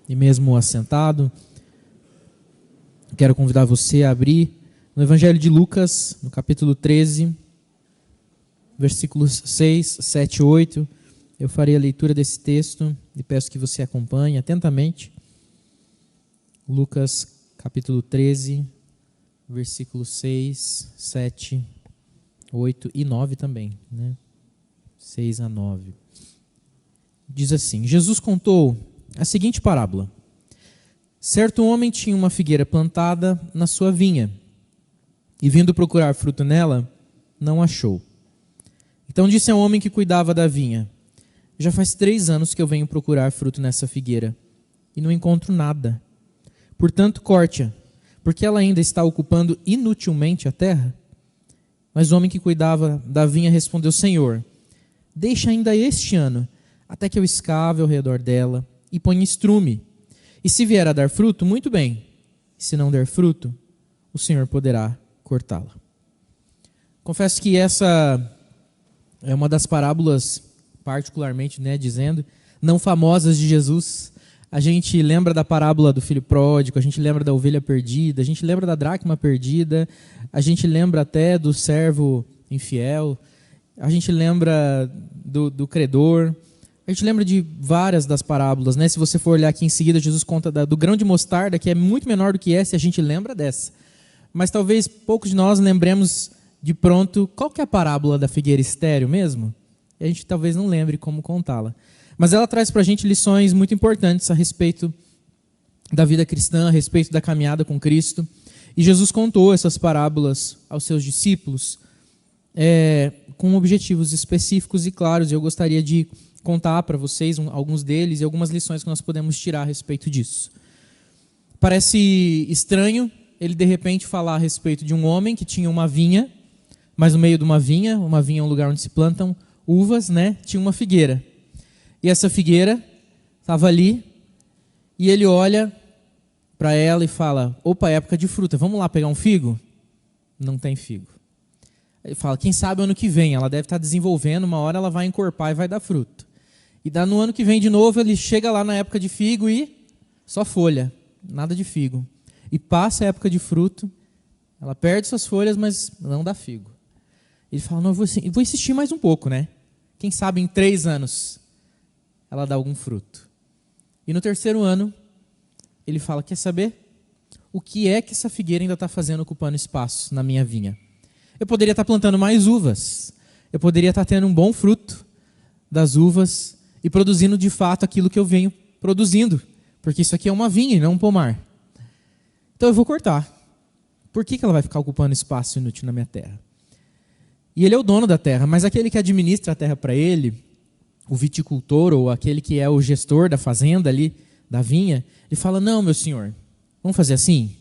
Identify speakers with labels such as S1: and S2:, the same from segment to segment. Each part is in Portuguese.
S1: e mesmo assentado, quero convidar você a abrir no Evangelho de Lucas, no capítulo 13, versículos 6, 7 e 8. Eu farei a leitura desse texto e peço que você acompanhe atentamente. Lucas, capítulo 13, versículos 6, 7, 8 e 9 também, né? 6 a 9. Diz assim: Jesus contou a seguinte parábola. Certo homem tinha uma figueira plantada na sua vinha, e vindo procurar fruto nela, não achou. Então disse ao homem que cuidava da vinha: já faz 3 anos que eu venho procurar fruto nessa figueira, e não encontro nada. Portanto, corte-a, porque ela ainda está ocupando inutilmente a terra. Mas o homem que cuidava da vinha respondeu: Senhor, deixa ainda este ano, até que eu escave ao redor dela e ponha estrume. E se vier a dar fruto, muito bem. E se não der fruto, o Senhor poderá cortá-la. Confesso que essa é uma das parábolas, particularmente, dizendo, não famosas de Jesus. A gente lembra da parábola do filho pródigo, a gente lembra da ovelha perdida, a gente lembra da dracma perdida, a gente lembra até do servo infiel, a gente lembra do credor, a gente lembra de várias das parábolas, né? Se você for olhar aqui em seguida, Jesus conta do grão de mostarda, que é muito menor do que essa, e a gente lembra dessa. Mas talvez poucos de nós lembremos de pronto qual que é a parábola da figueira estéril mesmo, e a gente talvez não lembre como contá-la. Mas ela traz para a gente lições muito importantes a respeito da vida cristã, a respeito da caminhada com Cristo. E Jesus contou essas parábolas aos seus discípulos com objetivos específicos e claros. E eu gostaria de contar para vocês alguns deles e algumas lições que nós podemos tirar a respeito disso. Parece estranho ele de repente falar a respeito de um homem que tinha uma vinha, mas no meio de uma vinha é um lugar onde se plantam uvas, tinha uma figueira. E essa figueira estava ali, e ele olha para ela e fala: opa, é época de fruta, vamos lá pegar um figo? Não tem figo. Ele fala: quem sabe ano que vem, ela deve estar desenvolvendo, uma hora ela vai encorpar e vai dar fruto. E no ano que vem de novo, ele chega lá na época de figo e só folha, nada de figo. E passa a época de fruto, ela perde suas folhas, mas não dá figo. Ele fala: não, eu vou insistir mais um pouco, Quem sabe em 3 anos ela dá algum fruto. E no 3º ano, ele fala: quer saber? O que é que essa figueira ainda está fazendo ocupando espaço na minha vinha? Eu poderia estar plantando mais uvas. Eu poderia estar tendo um bom fruto das uvas e produzindo de fato aquilo que eu venho produzindo. Porque isso aqui é uma vinha e não um pomar. Então eu vou cortar. Por que ela vai ficar ocupando espaço inútil na minha terra? E ele é o dono da terra, mas aquele que administra a terra para ele, o viticultor ou aquele que é o gestor da fazenda ali, da vinha, ele fala: não, meu senhor, vamos fazer assim?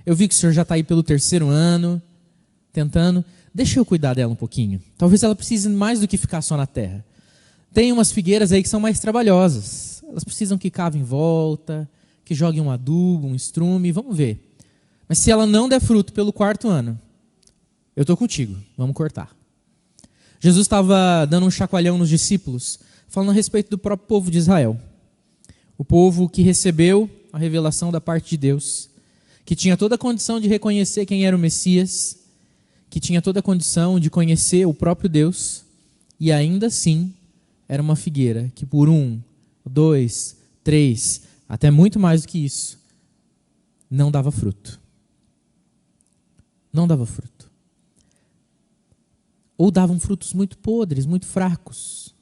S1: Eu vi que o senhor já está aí pelo 3º ano, tentando, deixa eu cuidar dela um pouquinho. Talvez ela precise mais do que ficar só na terra. Tem umas figueiras aí que são mais trabalhosas. Elas precisam que cavem em volta, que joguem um adubo, um estrume, vamos ver. Mas se ela não der fruto pelo 4º ano, eu estou contigo, vamos cortar. Jesus estava dando um chacoalhão nos discípulos, falando a respeito do próprio povo de Israel. O povo que recebeu a revelação da parte de Deus, que tinha toda a condição de reconhecer quem era o Messias, que tinha toda a condição de conhecer o próprio Deus, e ainda assim era uma figueira que por 1, 2, 3, até muito mais do que isso, não dava fruto. Não dava fruto. Ou davam frutos muito podres, muito fracos.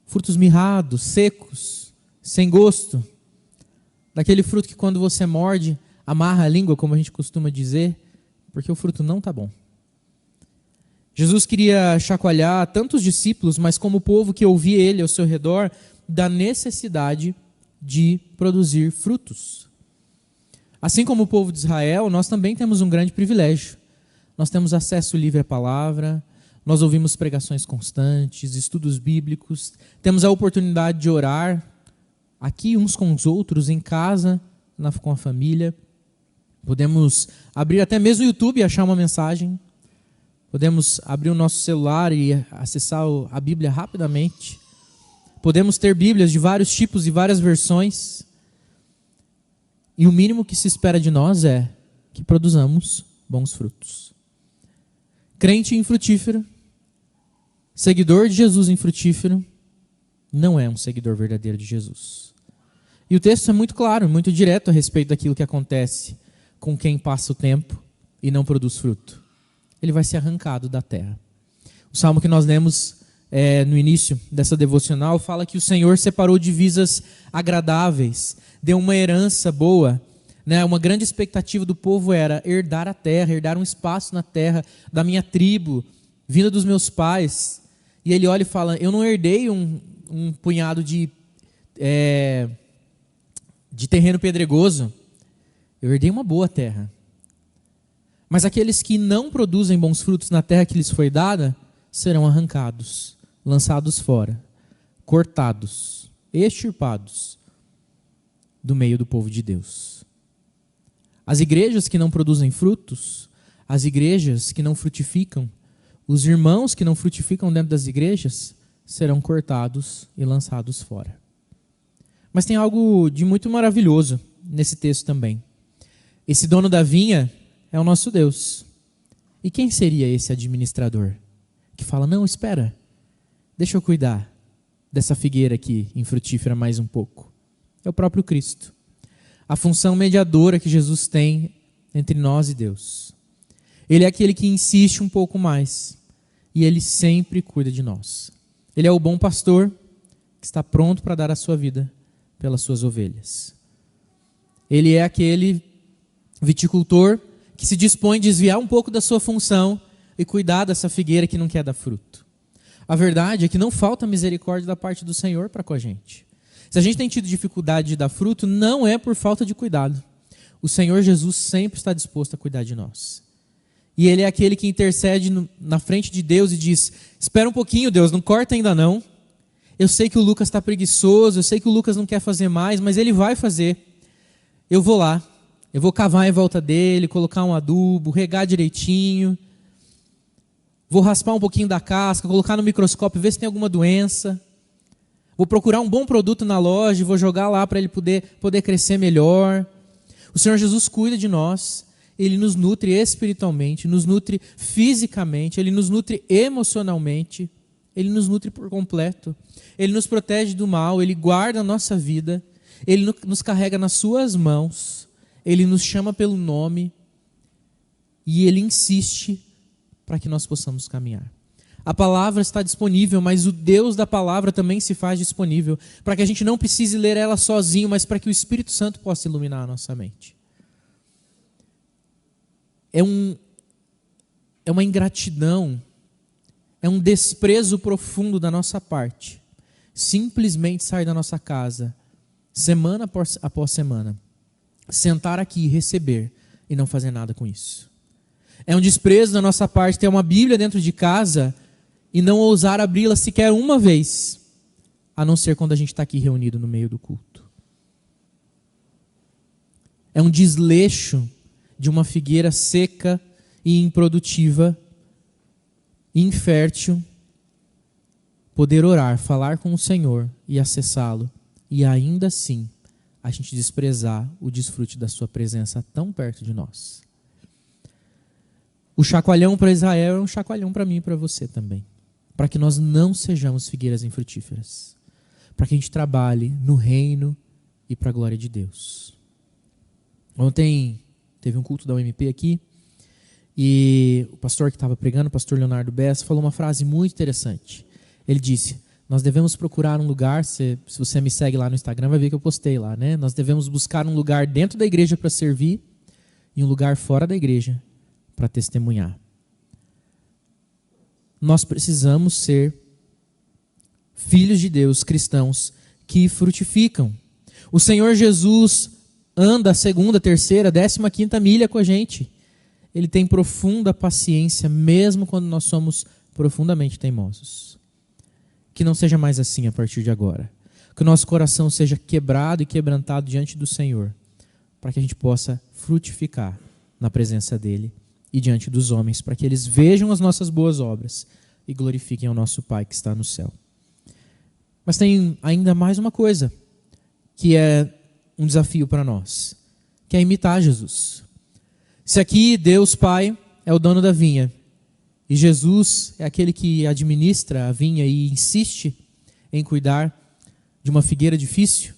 S1: Frutos mirrados, secos, sem gosto. Daquele fruto que quando você morde, amarra a língua, como a gente costuma dizer, porque o fruto não está bom. Jesus queria chacoalhar tanto os discípulos, mas como o povo que ouvia ele ao seu redor, da necessidade de produzir frutos. Assim como o povo de Israel, nós também temos um grande privilégio. Nós temos acesso livre à palavra, nós ouvimos pregações constantes, estudos bíblicos, temos a oportunidade de orar aqui uns com os outros, em casa, com a família. Podemos abrir até mesmo o YouTube e achar uma mensagem. Podemos abrir o nosso celular e acessar a Bíblia rapidamente. Podemos ter Bíblias de vários tipos e várias versões. E o mínimo que se espera de nós é que produzamos bons frutos. Crente infrutífero, seguidor de Jesus infrutífero, não é um seguidor verdadeiro de Jesus. E o texto é muito claro, muito direto a respeito daquilo que acontece com quem passa o tempo e não produz fruto. Ele vai ser arrancado da terra. O salmo que nós lemos no início dessa devocional fala que o Senhor separou divisas agradáveis, deu uma herança boa, né? Uma grande expectativa do povo era herdar a terra, herdar um espaço na terra da minha tribo, vinda dos meus pais. E ele olha e fala, eu não herdei um punhado de terreno pedregoso, eu herdei uma boa terra. Mas aqueles que não produzem bons frutos na terra que lhes foi dada, serão arrancados, lançados fora, cortados, extirpados do meio do povo de Deus. As igrejas que não produzem frutos, as igrejas que não frutificam, os irmãos que não frutificam dentro das igrejas, serão cortados e lançados fora. Mas tem algo de muito maravilhoso nesse texto também. Esse dono da vinha é o nosso Deus. E quem seria esse administrador? Que fala, não, espera, deixa eu cuidar dessa figueira aqui, infrutífera mais um pouco. É o próprio Cristo. A função mediadora que Jesus tem entre nós e Deus. Ele é aquele que insiste um pouco mais. E ele sempre cuida de nós. Ele é o bom pastor que está pronto para dar a sua vida pelas suas ovelhas. Ele é aquele viticultor que se dispõe a desviar um pouco da sua função e cuidar dessa figueira que não quer dar fruto. A verdade é que não falta misericórdia da parte do Senhor para com a gente. Se a gente tem tido dificuldade de dar fruto, não é por falta de cuidado. O Senhor Jesus sempre está disposto a cuidar de nós. E Ele é aquele que intercede na frente de Deus e diz, espera um pouquinho, Deus, não corta ainda não. Eu sei que o Lucas está preguiçoso, eu sei que o Lucas não quer fazer mais, mas ele vai fazer. Eu vou lá, eu vou cavar em volta dele, colocar um adubo, regar direitinho. Vou raspar um pouquinho da casca, colocar no microscópio, ver se tem alguma doença. Vou procurar um bom produto na loja e vou jogar lá para ele poder crescer melhor. O Senhor Jesus cuida de nós. Ele nos nutre espiritualmente, nos nutre fisicamente, Ele nos nutre emocionalmente, Ele nos nutre por completo. Ele nos protege do mal, Ele guarda a nossa vida, Ele nos carrega nas suas mãos, Ele nos chama pelo nome e Ele insiste para que nós possamos caminhar. A palavra está disponível, mas o Deus da palavra também se faz disponível, para que a gente não precise ler ela sozinho, mas para que o Espírito Santo possa iluminar a nossa mente. É uma ingratidão, é um desprezo profundo da nossa parte, simplesmente sair da nossa casa, semana após semana, sentar aqui e receber e não fazer nada com isso. É um desprezo da nossa parte ter uma Bíblia dentro de casa e não ousar abri-la sequer uma vez, a não ser quando a gente está aqui reunido no meio do culto. É um desleixo de uma figueira seca e improdutiva, infértil, poder orar, falar com o Senhor e acessá-lo, e ainda assim a gente desprezar o desfrute da sua presença tão perto de nós. O chacoalhão para Israel é um chacoalhão para mim e para você também, para que nós não sejamos figueiras infrutíferas, para que a gente trabalhe no reino e para a glória de Deus. Ontem teve um culto da UMP aqui, e o pastor que estava pregando, o pastor Leonardo Bessa, falou uma frase muito interessante. Ele disse, nós devemos procurar um lugar, se você me segue lá no Instagram, vai ver que eu postei lá, né? Nós devemos buscar um lugar dentro da igreja para servir e um lugar fora da igreja para testemunhar. Nós precisamos ser filhos de Deus, cristãos, que frutificam. O Senhor Jesus anda a segunda, terceira, 15ª milha com a gente. Ele tem profunda paciência, mesmo quando nós somos profundamente teimosos. Que não seja mais assim a partir de agora. Que o nosso coração seja quebrado e quebrantado diante do Senhor, para que a gente possa frutificar na presença dEle e diante dos homens, para que eles vejam as nossas boas obras e glorifiquem ao nosso Pai que está no céu. Mas tem ainda mais uma coisa, que é um desafio para nós. que é imitar Jesus. Se aqui Deus Pai é o dono da vinha, e Jesus é aquele que administra a vinha e insiste em cuidar de uma figueira difícil,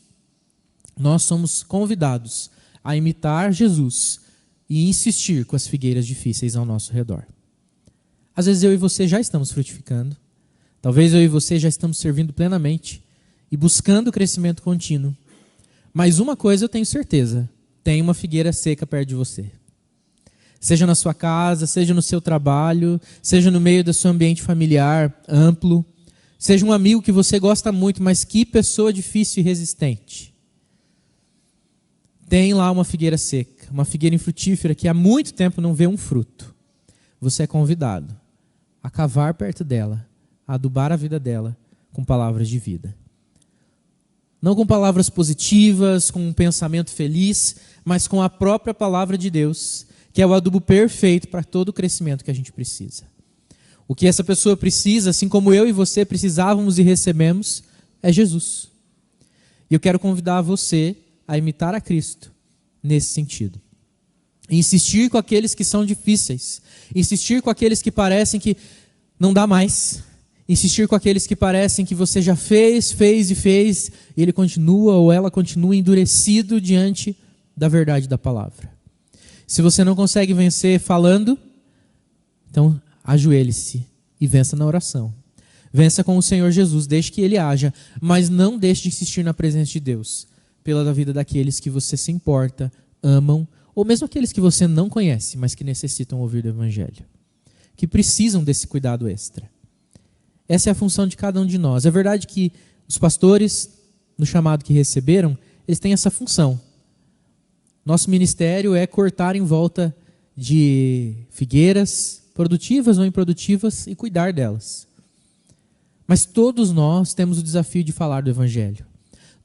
S1: nós somos convidados a imitar Jesus e insistir com as figueiras difíceis ao nosso redor. Às vezes eu e você já estamos frutificando, talvez eu e você já estamos servindo plenamente e buscando crescimento contínuo. Mas uma coisa eu tenho certeza, tem uma figueira seca perto de você. Seja na sua casa, seja no seu trabalho, seja no meio do seu ambiente familiar amplo, seja um amigo que você gosta muito, mas que pessoa difícil e resistente. Tem lá uma figueira seca, uma figueira infrutífera que há muito tempo não vê um fruto. Você é convidado a cavar perto dela, a adubar a vida dela com palavras de vida. Não com palavras positivas, com um pensamento feliz, mas com a própria palavra de Deus, que é o adubo perfeito para todo o crescimento que a gente precisa. O que essa pessoa precisa, assim como eu e você precisávamos e recebemos, é Jesus. E eu quero convidar você a imitar a Cristo nesse sentido. Insistir com aqueles que são difíceis. Insistir com aqueles que parecem que não dá mais. Insistir com aqueles que parecem que você já fez, e ele continua ou ela continua endurecido diante da verdade da palavra. Se você não consegue vencer falando, então ajoelhe-se e vença na oração. Vença com o Senhor Jesus, deixe que Ele haja, mas não deixe de insistir na presença de Deus, pela vida daqueles que você se importa, amam, ou mesmo aqueles que você não conhece, mas que necessitam ouvir do Evangelho, que precisam desse cuidado extra. Essa é a função de cada um de nós. É verdade que os pastores, no chamado que receberam, eles têm essa função. Nosso ministério é cortar em volta de figueiras produtivas ou improdutivas e cuidar delas. Mas todos nós temos o desafio de falar do Evangelho.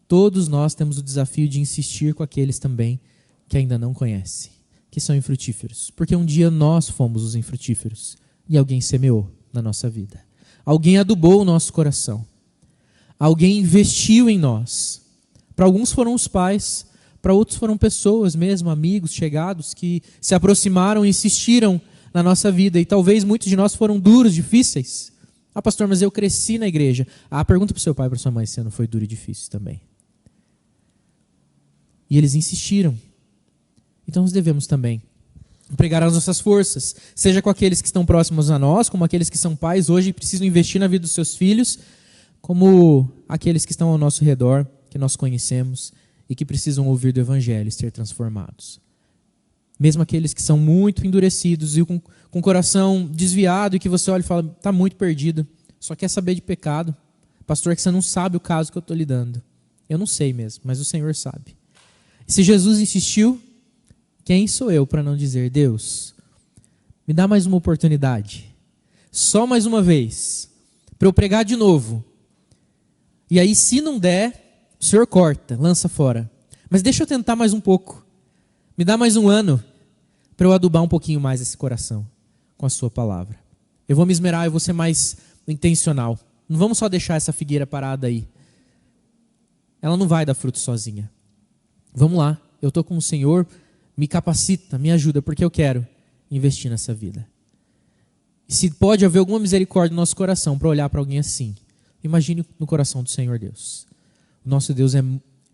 S1: Todos nós temos o desafio de insistir com aqueles também que ainda não conhecem, que são infrutíferos. Porque um dia nós fomos os infrutíferos e alguém semeou na nossa vida. Alguém adubou o nosso coração. Alguém investiu em nós. Para alguns foram os pais, para outros foram pessoas mesmo, amigos, chegados, que se aproximaram e insistiram na nossa vida. E talvez muitos de nós foram duros, difíceis. Ah, pastor, mas eu cresci na igreja. Ah, pergunta para o seu pai e para sua mãe se você não foi duro e difícil também. E eles insistiram. Então nós devemos também empregar as nossas forças, seja com aqueles que estão próximos a nós, como aqueles que são pais hoje e precisam investir na vida dos seus filhos, como aqueles que estão ao nosso redor, que nós conhecemos e que precisam ouvir do Evangelho e ser transformados. Mesmo aqueles que são muito endurecidos e com o coração desviado e que você olha e fala, está muito perdido, só quer saber de pecado. Pastor, é que você não sabe o caso que eu estou lidando. Eu não sei mesmo, mas o Senhor sabe. E se Jesus insistiu, quem sou eu para não dizer, Deus, me dá mais uma oportunidade, só mais uma vez, para eu pregar de novo. E aí, se não der, o Senhor corta, lança fora. Mas deixa eu tentar mais um pouco. Me dá mais um ano para eu adubar um pouquinho mais esse coração com a sua palavra. Eu vou me esmerar, eu vou ser mais intencional. Não vamos só deixar essa figueira parada aí. Ela não vai dar fruto sozinha. Vamos lá, eu estou com o Senhor, me capacita, me ajuda, porque eu quero investir nessa vida. E se pode haver alguma misericórdia no nosso coração para olhar para alguém assim, imagine no coração do Senhor Deus. O nosso Deus é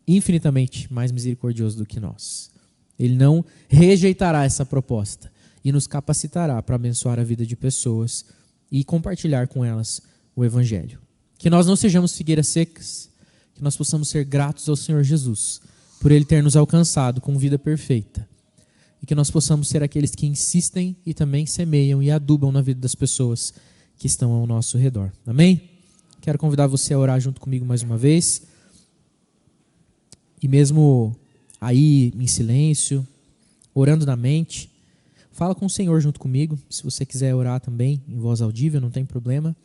S1: infinitamente mais misericordioso do que nós. Ele não rejeitará essa proposta e nos capacitará para abençoar a vida de pessoas e compartilhar com elas o Evangelho. Que nós não sejamos figueiras secas, que nós possamos ser gratos ao Senhor Jesus por Ele ter nos alcançado com vida perfeita. E que nós possamos ser aqueles que insistem e também semeiam e adubam na vida das pessoas que estão ao nosso redor. Amém? Quero convidar você a orar junto comigo mais uma vez. E mesmo aí em silêncio, orando na mente, fala com o Senhor junto comigo. Se você quiser orar também em voz audível, não tem problema.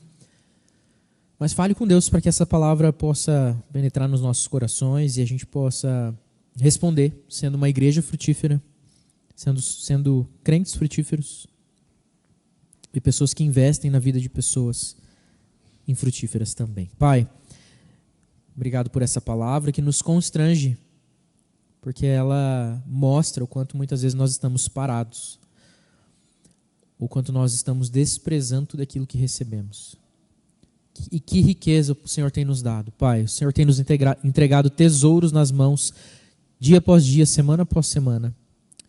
S1: Mas fale com Deus para que essa palavra possa penetrar nos nossos corações e a gente possa responder, sendo uma igreja frutífera, sendo crentes frutíferos e pessoas que investem na vida de pessoas infrutíferas também. Pai, obrigado por essa palavra que nos constrange porque ela mostra o quanto muitas vezes nós estamos parados, o quanto nós estamos desprezando tudo aquilo que recebemos. E que riqueza o Senhor tem nos dado, Pai. O Senhor tem nos entregado tesouros nas mãos, dia após dia, semana após semana.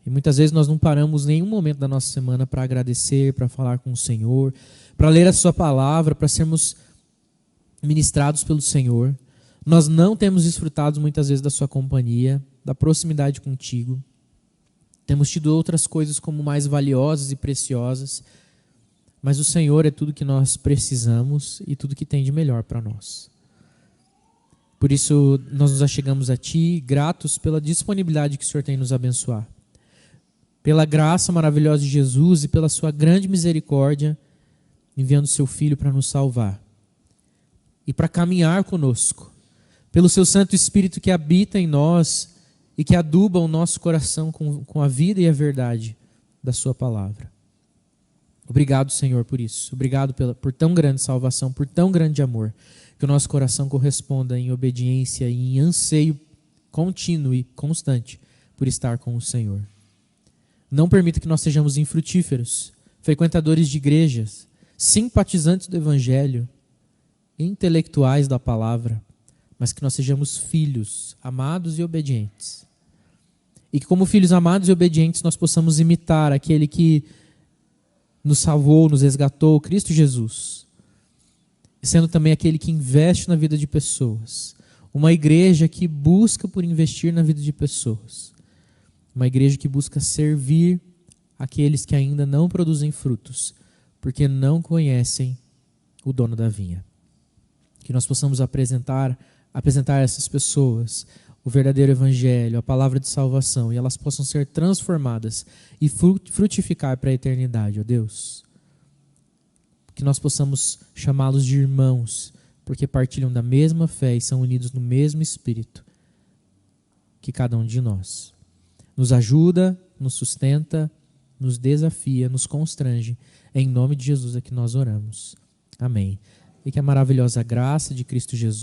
S1: E muitas vezes nós não paramos nenhum momento da nossa semana para agradecer, para falar com o Senhor, para ler a sua palavra, para sermos ministrados pelo Senhor. Nós não temos desfrutado muitas vezes da sua companhia, da proximidade contigo. Temos tido outras coisas como mais valiosas e preciosas, mas o Senhor é tudo que nós precisamos e tudo que tem de melhor para nós. Por isso, nós nos achegamos a Ti, gratos pela disponibilidade que o Senhor tem nos abençoar. Pela graça maravilhosa de Jesus e pela sua grande misericórdia, enviando seu Filho para nos salvar e para caminhar conosco. Pelo seu Santo Espírito que habita em nós e que aduba o nosso coração com a vida e a verdade da sua palavra. Obrigado, Senhor, por isso. Obrigado por tão grande salvação, por tão grande amor. Que o nosso coração corresponda em obediência e em anseio contínuo e constante por estar com o Senhor. Não permita que nós sejamos infrutíferos, frequentadores de igrejas, simpatizantes do Evangelho, intelectuais da palavra, mas que nós sejamos filhos amados e obedientes. E que como filhos amados e obedientes nós possamos imitar aquele que nos salvou, nos resgatou, Cristo Jesus, sendo também aquele que investe na vida de pessoas. Uma igreja que busca por investir na vida de pessoas. Uma igreja que busca servir aqueles que ainda não produzem frutos, porque não conhecem o dono da vinha. Que nós possamos apresentar a essas pessoas o verdadeiro evangelho, a palavra de salvação, e elas possam ser transformadas e frutificar para a eternidade, ó Deus. Que nós possamos chamá-los de irmãos, porque partilham da mesma fé e são unidos no mesmo Espírito que cada um de nós. Nos ajuda, nos sustenta, nos desafia, nos constrange. É em nome de Jesus é que nós oramos. Amém. E que a maravilhosa graça de Cristo Jesus,